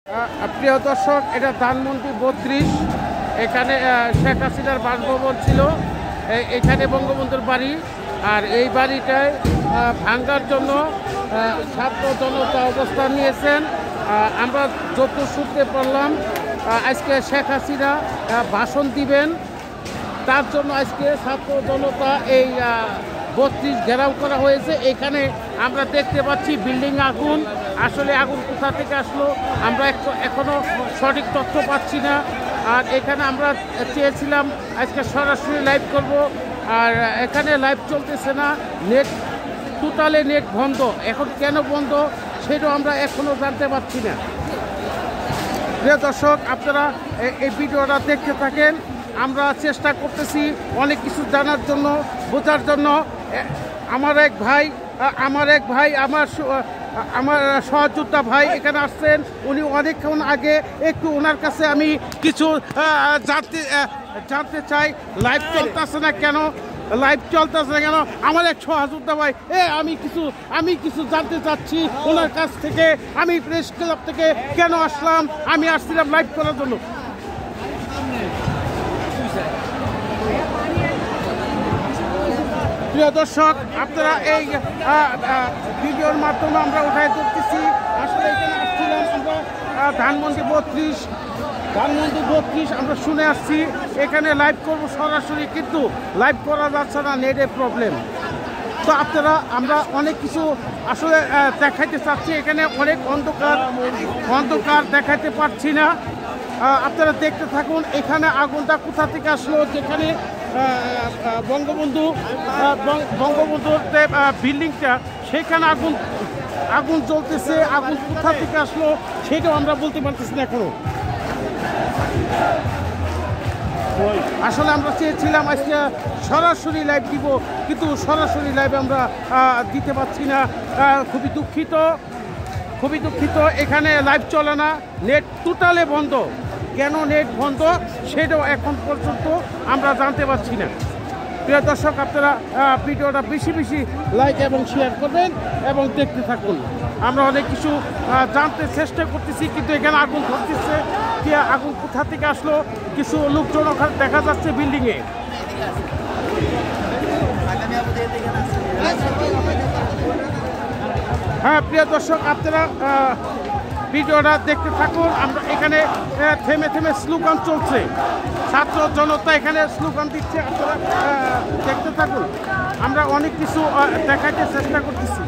প্রিয় দর্শক, এটা ধানমন্ডি 32। এখানে শেখ হাসিনার বাসভবন ছিল, এখানে বঙ্গবন্ধুর বাড়ি। আর এই বাড়িটায় ভাঙ্গার জন্য ছাত্র জনতা অবস্থান নিয়েছেন। আমরা যত সূত্রে পড়লাম, আজকে শেখ হাসিনা ভাষণ দিবেন, তার জন্য আজকে ছাত্র জনতা এই 32 ঘেরাও করা হয়েছে। এখানে আমরা দেখতে পাচ্ছি বিল্ডিং আগুন। আসলে আগুন কোথা থেকে আসলো আমরা এখনো সঠিক তথ্য পাচ্ছি না। আর এখানে আমরা চেয়েছিলাম আজকে সরাসরি লাইভ করব, আর এখানে লাইভ চলতেছে না, নেট টোটালি নেট বন্ধ। এখন কেন বন্ধ সেটাও আমরা এখনো জানতে পারছি না। প্রিয় দর্শক, আপনারা এই ভিডিওটা দেখতে থাকেন। আমরা চেষ্টা করতেছি অনেক কিছু জানার জন্য, বোঝার জন্য। আমার এক ভাই আমার সহযোদ্ধা ভাই এখানে আসছেন। উনি অনেকক্ষণ আগে, একটু ওনার কাছে আমি কিছু জানতে চাই। লাইভ চলতেছে না কেন, আমার এক সহযোদ্ধা ভাই, আমি কিছু জানতে চাচ্ছি ওনার কাছ থেকে। আমি প্রেস ক্লাব থেকে কেন আসলাম, আমি আসছিলাম লাইভ করার জন্য। প্রিয় দর্শক, আপনারা এই ভিডিওর মাধ্যমে আমরা উঠাই ধরতেছি। আসলে এখানে আসছিলাম আমরা ধানমন্ডি 32 আমরা শুনে আসছি এখানে লাইভ করব সরাসরি, কিন্তু লাইভ করা যাচ্ছে না, নেটের প্রবলেম। তো আমরা অনেক কিছু আসলে দেখাইতে চাচ্ছি। এখানে অনেক অন্ধকার দেখাইতে পারছি না। আপনারা দেখতে থাকুন। এখানে আগুনটা কোথা থেকে আসলো, যেখানে বঙ্গবন্ধুর বিল্ডিংটা, সেখানে আগুন জ্বলতেছে। আগুন কোথা থেকে আসলো সেটাও আমরা বলতে পারতেছি না এখনো। আসলে আমরা চেয়েছিলাম আজকে সরাসরি লাইভ দিব, কিন্তু সরাসরি লাইভ আমরা দিতে পারছি না। খুবই দুঃখিত। এখানে লাইভ চলে না, নেট টোটালে বন্ধ। কেন নেট বন্ধ সেটাও এখন পর্যন্ত আমরা জানতে পারছি না। প্রিয় দর্শক, আপনারা ভিডিওটা বেশি লাইক এবং শেয়ার করবেন এবং দেখতে থাকুন। আমরা অনেক কিছু জানতে চেষ্টা করতেছি, কিন্তু এখানে আগুন ধরতেছে। কি আগুন কোথা থেকে আসলো, কিছু লোকজন দেখা যাচ্ছে বিল্ডিংয়ে। হ্যাঁ প্রিয় দর্শক, আপনারা ভিডিওটা দেখতে থাকুন। আমরা এখানে থেমে স্লোগান চলছে, ছাত্র জনতা এখানে স্লোগান দিচ্ছে। আপনারা দেখতে থাকুন, আমরা অনেক কিছু দেখাইতে চেষ্টা করতেছি।